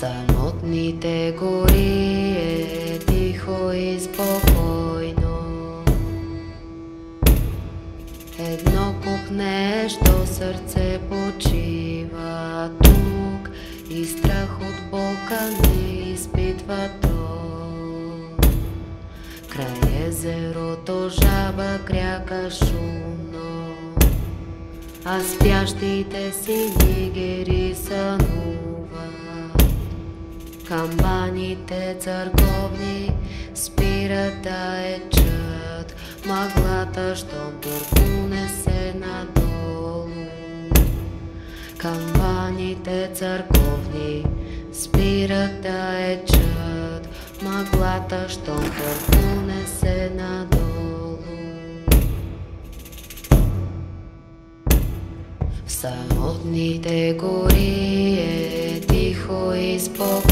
самотните гори е тихо и спокойно. Едно купнещо сърце почива тук и страх от Бога не изпитва то. Край езерото жаба кряка шумно, а спящите си нигери сънуват. Камбаните църковни спират да ечат, мъглата щом търпуне се надолу. Камбаните църковни спират да ечат, мъглата щом търпуне се надолу. В самотните гори е тихо и спокойно.